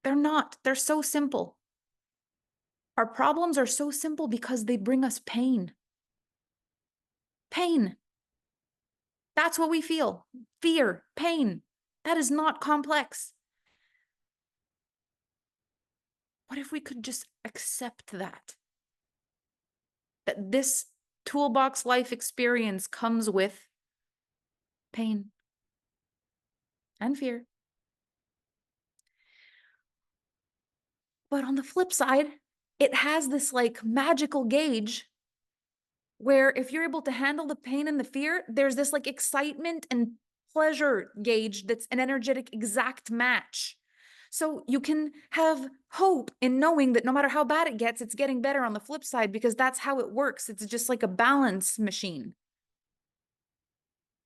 [SPEAKER 1] They're not. They're so simple. Our problems are so simple because they bring us pain. Pain. That's what we feel. Fear, pain. That is not complex. What if we could just accept that? That this toolbox life experience comes with pain and fear. But on the flip side, it has this like magical gauge where if you're able to handle the pain and the fear, there's this like excitement and pleasure gauge that's an energetic exact match. So you can have hope in knowing that no matter how bad it gets, it's getting better on the flip side, because that's how it works. It's just like a balance machine.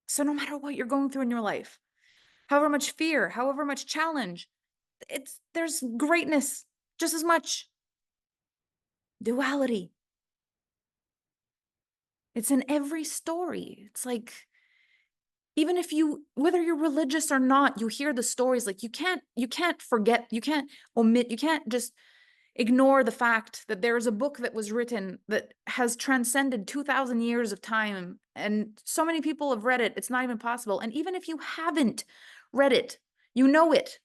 [SPEAKER 1] So no matter what you're going through in your life, however much fear, however much challenge, there's greatness just as much. Duality. It's in every story. It's like, even if whether you're religious or not, you hear the stories. Like you can't forget, you can't omit, you can't just ignore the fact that there is a book that was written that has transcended 2,000 years of time, and so many people have read it, it's not even possible. And even if you haven't read it, you know it.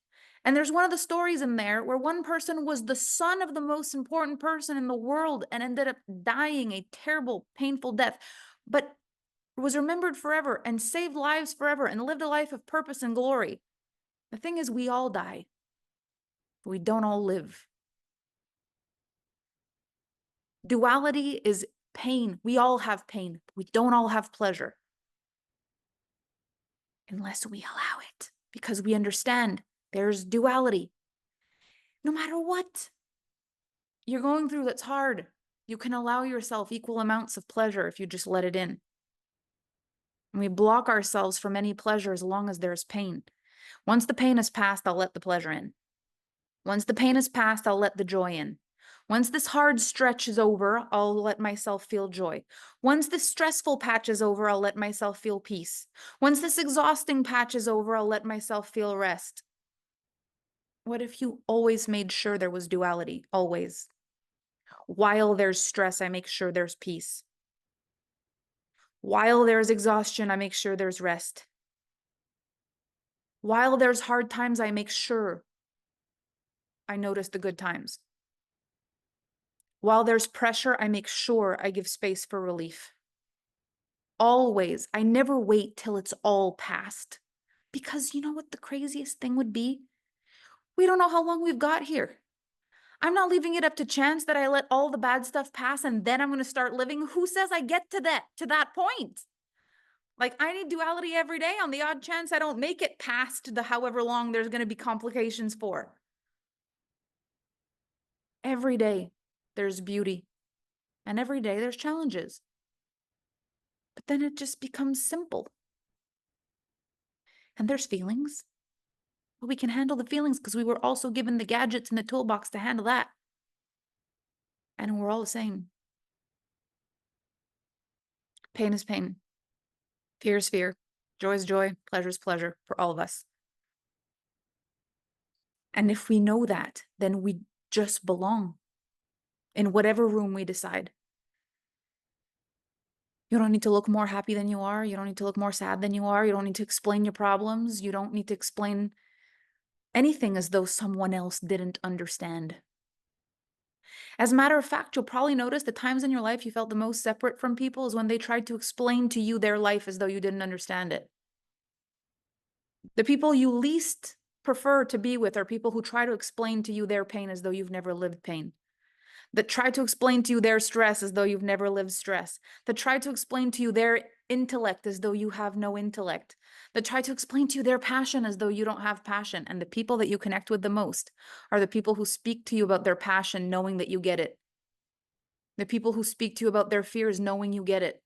[SPEAKER 1] And there's one of the stories in there where one person was the son of the most important person in the world and ended up dying a terrible, painful death, but was remembered forever and saved lives forever and lived a life of purpose and glory. The thing is, we all die, but we don't all live. Duality is pain. We all have pain. We don't all have pleasure. Unless we allow it, because we understand there's duality. No matter what you're going through that's hard, you can allow yourself equal amounts of pleasure if you just let it in. And we block ourselves from any pleasure as long as there's pain. Once the pain is past, I'll let the pleasure in. Once the pain is past, I'll let the joy in. Once this hard stretch is over, I'll let myself feel joy. Once this stressful patch is over, I'll let myself feel peace. Once this exhausting patch is over, I'll let myself feel rest. What if you always made sure there was duality? Always. While there's stress, I make sure there's peace. While there's exhaustion, I make sure there's rest. While there's hard times, I make sure I notice the good times. While there's pressure, I make sure I give space for relief. Always. I never wait till it's all past. Because you know what the craziest thing would be? We don't know how long we've got here. I'm not leaving it up to chance that I let all the bad stuff pass and then I'm going to start living. Who says I get to that point? Like, I need duality every day on the odd chance I don't make it past the however long there's going to be complications for. Every day there's beauty, and every day there's challenges. But then it just becomes simple. And there's feelings. But we can handle the feelings because we were also given the gadgets in the toolbox to handle that. And we're all the same. Pain is pain. Fear is fear. Joy is joy. Pleasure is pleasure for all of us. And if we know that, then we just belong in whatever room we decide. You don't need to look more happy than you are. You don't need to look more sad than you are. You don't need to explain your problems. You don't need to explain anything as though someone else didn't understand. As a matter of fact, you'll probably notice the times in your life you felt the most separate from people is when they tried to explain to you their life as though you didn't understand it. The people you least prefer to be with are people who try to explain to you their pain as though you've never lived pain. That try to explain to you their stress as though you've never lived stress. That try to explain to you their intellect as though you have no intellect. That try to explain to you their passion as though you don't have passion. And the people that you connect with the most are the people who speak to you about their passion knowing that you get it. The people who speak to you about their fears knowing you get it.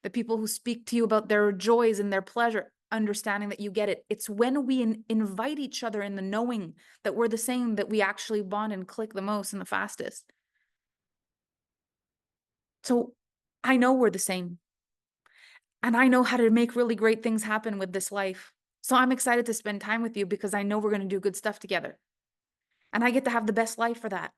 [SPEAKER 1] The people who speak to you about their joys and their pleasure understanding that you get it. It's when we invite each other in the knowing that we're the same that we actually bond and click the most and the fastest. So I know we're the same. And I know how to make really great things happen with this life. So I'm excited to spend time with you because I know we're going to do good stuff together. And I get to have the best life for that.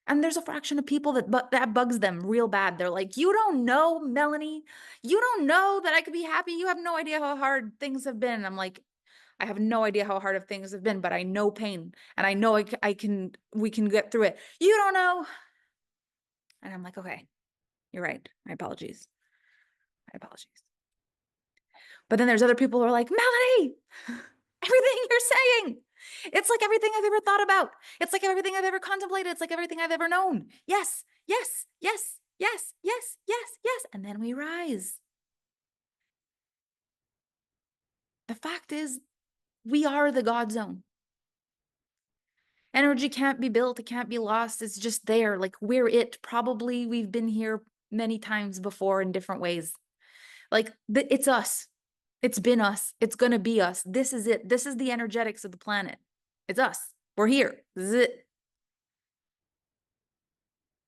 [SPEAKER 1] And there's a fraction of people that bugs them real bad. They're like, you don't know, Melanie. You don't know that I could be happy. You have no idea how hard things have been. I'm like, I have no idea how hard things have been, but I know pain and I know we can get through it. You don't know. And I'm like, okay, you're right. My apologies. My apologies. But then there's other people who are like, Melanie, everything you're saying, it's like everything I've ever thought about. It's like everything I've ever contemplated. It's like everything I've ever known. Yes, yes, yes, yes, yes, yes, yes. And then we rise. The fact is, we are the God zone. Energy can't be built. It can't be lost. It's just there. Like we're it. Probably we've been here many times before in different ways. Like it's us. It's been us. It's going to be us. This is it. This is the energetics of the planet. It's us. We're here. This is it.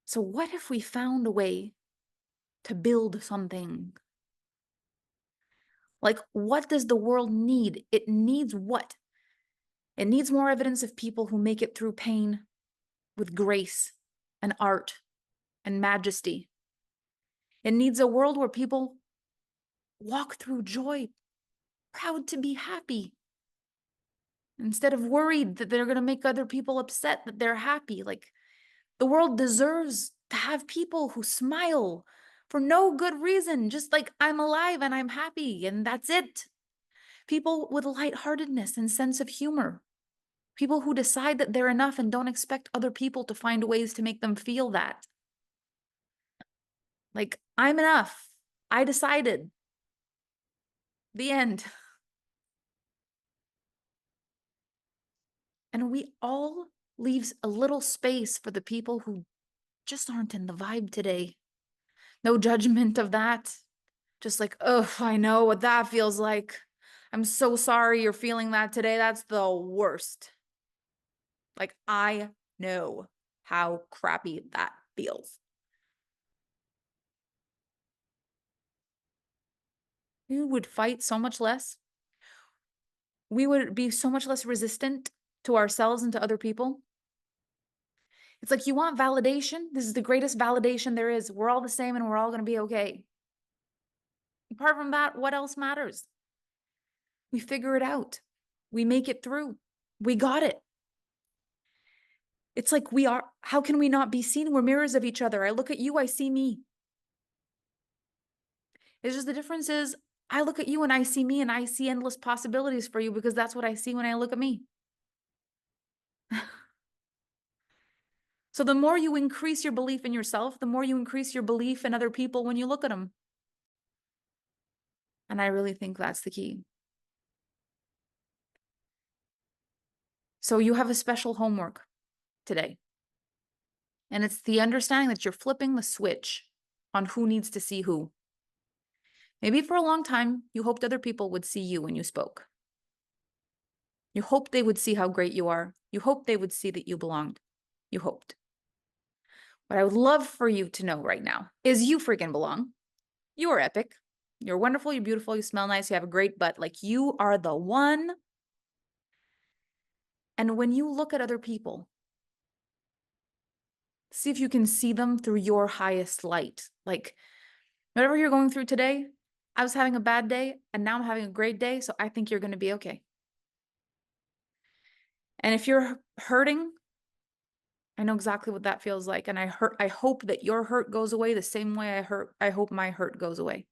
[SPEAKER 1] So what if we found a way to build something? Like, what does the world need? It needs what? It needs more evidence of people who make it through pain with grace and art and majesty. It needs a world where people walk through joy, proud to be happy, instead of worried that they're going to make other people upset that they're happy. Like, the world deserves to have people who smile for no good reason, just like I'm alive and I'm happy and that's it. People with lightheartedness and sense of humor. People who decide that they're enough and don't expect other people to find ways to make them feel that. Like, I'm enough. I decided. The end. And we all leaves a little space for the people who just aren't in the vibe today. No judgment of that. Just like, oh, I know what that feels like. I'm so sorry you're feeling that today. That's the worst. Like, I know how crappy that feels. We would fight so much less. We would be so much less resistant to ourselves and to other people. It's like, you want validation? This is the greatest validation there is. We're all the same and we're all going to be okay. Apart from that, what else matters? We figure it out. We make it through. We got it. It's like we are, how can we not be seen? We're mirrors of each other. I look at you, I see me. It's just the difference is I look at you and I see me and I see endless possibilities for you because that's what I see when I look at me. So the more you increase your belief in yourself, the more you increase your belief in other people when you look at them. And I really think that's the key. So you have a special homework today. And it's the understanding that you're flipping the switch on who needs to see who. Maybe for a long time, you hoped other people would see you when you spoke. You hoped they would see how great you are. You hoped they would see that you belonged. You hoped. What I would love for you to know right now is you freaking belong. You are epic. You're wonderful. You're beautiful. You smell nice. You have a great butt. Like, you are the one. And when you look at other people, see if you can see them through your highest light. Like, whatever you're going through today, I was having a bad day and now I'm having a great day. So I think you're going to be okay. And if you're hurting, I know exactly what that feels like. And I hope that your hurt goes away the same way I hope my hurt goes away.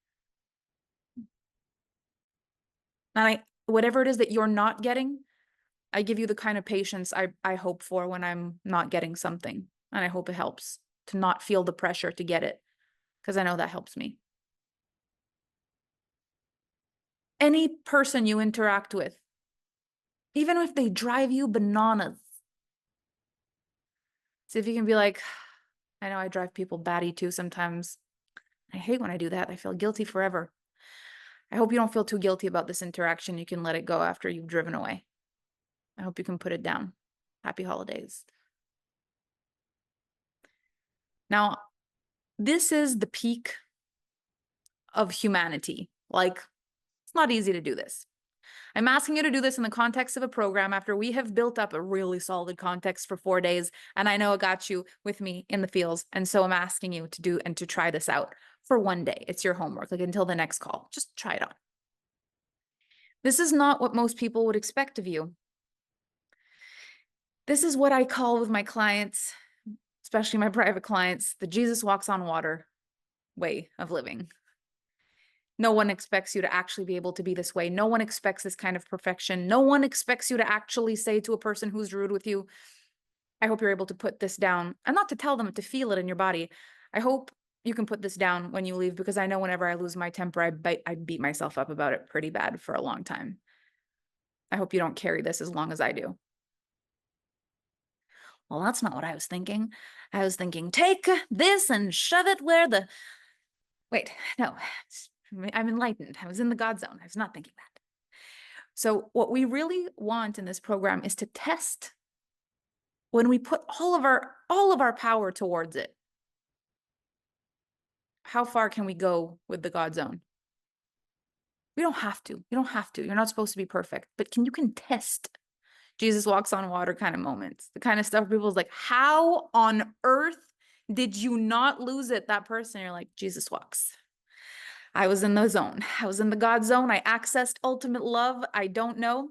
[SPEAKER 1] And whatever it is that you're not getting, I give you the kind of patience I hope for when I'm not getting something. And I hope it helps to not feel the pressure to get it, because I know that helps me. Any person you interact with, even if they drive you bananas, see if you can be like, I know I drive people batty too sometimes. I hate when I do that. I feel guilty forever. I hope you don't feel too guilty about this interaction. You can let it go after you've driven away. I hope you can put it down. Happy holidays. Now, this is the peak of humanity. Like, it's not easy to do this. I'm asking you to do this in the context of a program after we have built up a really solid context for 4 days. And I know it got you with me in the fields. And so I'm asking you to do and to try this out for 1 day. It's your homework, like until the next call. Just try it on. This is not what most people would expect of you. This is what I call with my clients, especially my private clients, the Jesus walks on water way of living. No one expects you to actually be able to be this way. No one expects this kind of perfection. No one expects you to actually say to a person who's rude with you, I hope you're able to put this down. And not to tell them, to feel it in your body. I hope you can put this down when you leave, because I know whenever I lose my temper, I beat myself up about it pretty bad for a long time. I hope you don't carry this as long as I do. Well, that's not what I was thinking. I was thinking, take this and shove it where the... Wait, no, I'm enlightened. I was in the God zone. I was not thinking that. So what we really want in this program is to test when we put all of our power towards it. How far can we go with the God zone? We don't have to. You don't have to. You're not supposed to be perfect, but you can test Jesus walks on water kind of moments. The kind of stuff people's like, how on earth did you not lose it? That person, you're like, Jesus walks. I was in the zone. I was in the God zone. I accessed ultimate love. I don't know.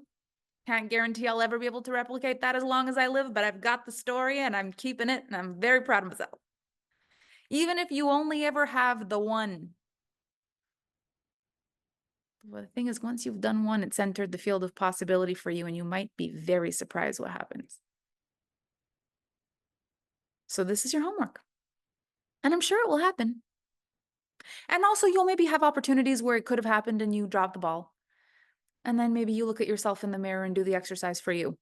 [SPEAKER 1] Can't guarantee I'll ever be able to replicate that as long as I live, but I've got the story and I'm keeping it and I'm very proud of myself. Even if you only ever have the one. Well, the thing is, once you've done one, it's entered the field of possibility for you, and you might be very surprised what happens. So this is your homework. And I'm sure it will happen. And also, you'll maybe have opportunities where it could have happened and you drop the ball. And then maybe you look at yourself in the mirror and do the exercise for you.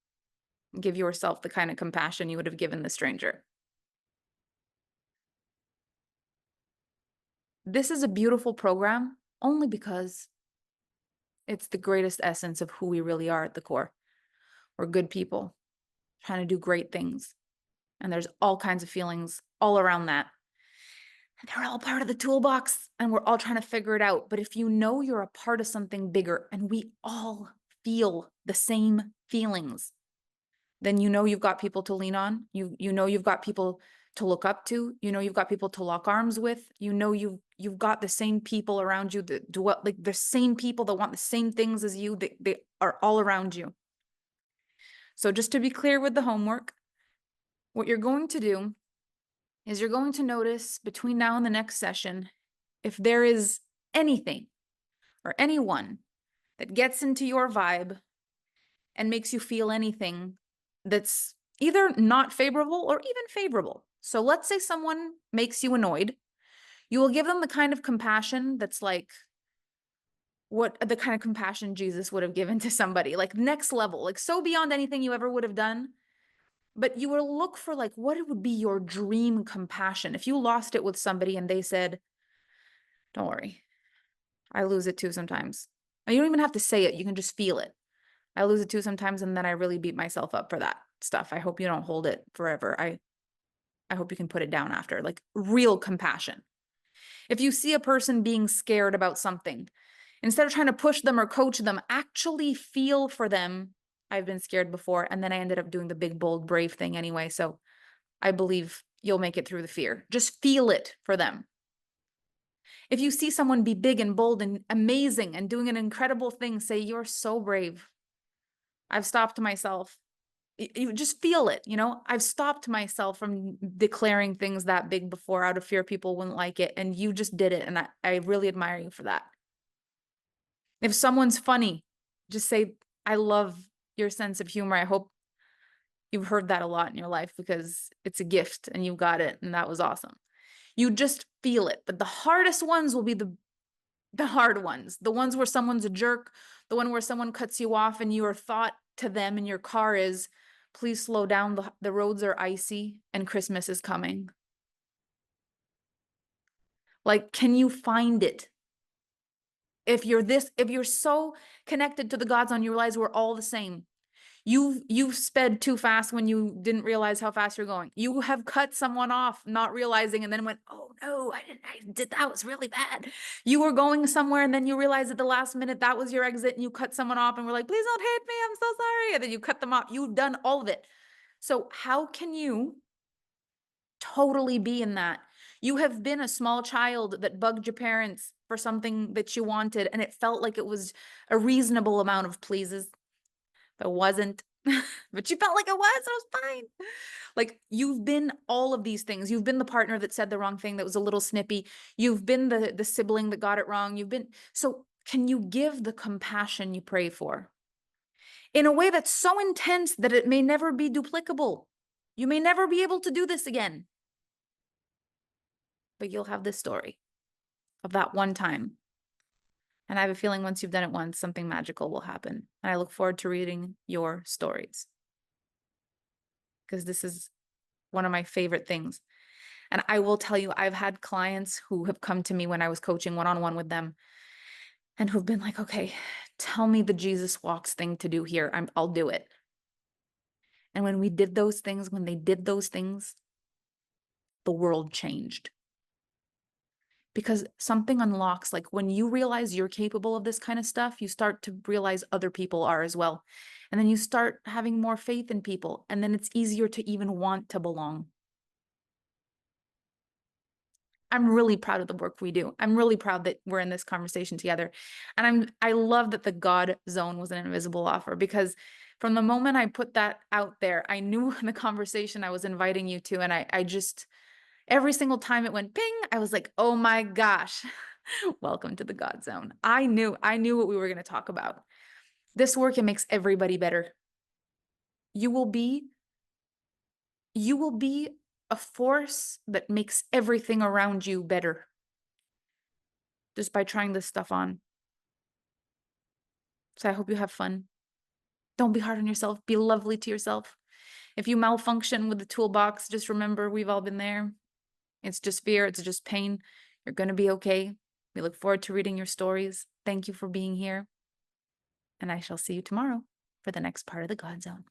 [SPEAKER 1] Give yourself the kind of compassion you would have given the stranger. This is a beautiful program only because it's the greatest essence of who we really are at the core. We're good people trying to do great things. And there's all kinds of feelings all around that. And they're all part of the toolbox, and we're all trying to figure it out. But if you know you're a part of something bigger and we all feel the same feelings, then you know you've got people to lean on. You know you've got people to look up to. You know you've got people to lock arms with. You know you've got the same people around you that do what, like the same people that want the same things as you. They are all around you. So just to be clear with the homework, what you're going to do is you're going to notice between now and the next session if there is anything or anyone that gets into your vibe and makes you feel anything that's either not favorable or even favorable. So let's say someone makes you annoyed. You will give them the kind of compassion that's like what the kind of compassion Jesus would have given to somebody, like next level, like so beyond anything you ever would have done. But you will look for like what it would be your dream compassion. If you lost it with somebody and they said, don't worry, I lose it too sometimes. And you don't even have to say it. You can just feel it. I lose it too sometimes, and then I really beat myself up for that stuff. I hope you don't hold it forever. I hope you can put it down after, like real compassion. If you see a person being scared about something, instead of trying to push them or coach them, actually feel for them. I've been scared before, and then I ended up doing the big, bold, brave thing anyway. So I believe you'll make it through the fear. Just feel it for them. If you see someone be big and bold and amazing and doing an incredible thing, say, you're so brave. I've stopped myself. You just feel it, you know? I've stopped myself from declaring things that big before out of fear people wouldn't like it. And you just did it. And I really admire you for that. If someone's funny, just say, I love your sense of humor. I hope you've heard that a lot in your life because it's a gift and you got it. And that was awesome. You just feel it. But the hardest ones will be the hard ones, the ones where someone's a jerk, the one where someone cuts you off and your thought to them in your car is, please slow down. The roads are icy and Christmas is coming. Like, can you find it? If you're so connected to the GodZone, you realize we're all the same. You've sped too fast when you didn't realize how fast you're going. You have cut someone off, not realizing, and then went, oh no, I did that was really bad. You were going somewhere and then you realized at the last minute that was your exit and you cut someone off and were like, please don't hate me, I'm so sorry. And then you cut them off. You've done all of it. So how can you totally be in that? You have been a small child that bugged your parents for something that you wanted, and it felt like it was a reasonable amount of pleases. But it wasn't. But you felt like it was fine. Like you've been all of these things. You've been the partner that said the wrong thing that was a little snippy. You've been the sibling that got it wrong. So can you give the compassion you pray for in a way that's so intense that it may never be duplicable? You may never be able to do this again. But you'll have this story of that one time. And I have a feeling once you've done it once, something magical will happen. And I look forward to reading your stories, because this is one of my favorite things. And I will tell you, I've had clients who have come to me when I was coaching one-on-one with them and who've been like, okay, tell me the Jesus walks thing to do here. I'll do it. And when we did those things, when they did those things, the world changed. Because something unlocks, like when you realize you're capable of this kind of stuff, you start to realize other people are as well. And then you start having more faith in people. And then it's easier to even want to belong. I'm really proud of the work we do. I'm really proud that we're in this conversation together. And I love that the GodZone was an invisible offer, because from the moment I put that out there, I knew in the conversation I was inviting you to, and I just, every single time it went ping, I was like, oh my gosh, welcome to the GodZone. I knew what we were going to talk about. This work, it makes everybody better. You will be a force that makes everything around you better just by trying this stuff on. So I hope you have fun. Don't be hard on yourself. Be lovely to yourself. If you malfunction with the toolbox, just remember we've all been there. It's just fear. It's just pain. You're going to be okay. We look forward to reading your stories. Thank you for being here. And I shall see you tomorrow for the next part of the GodZone.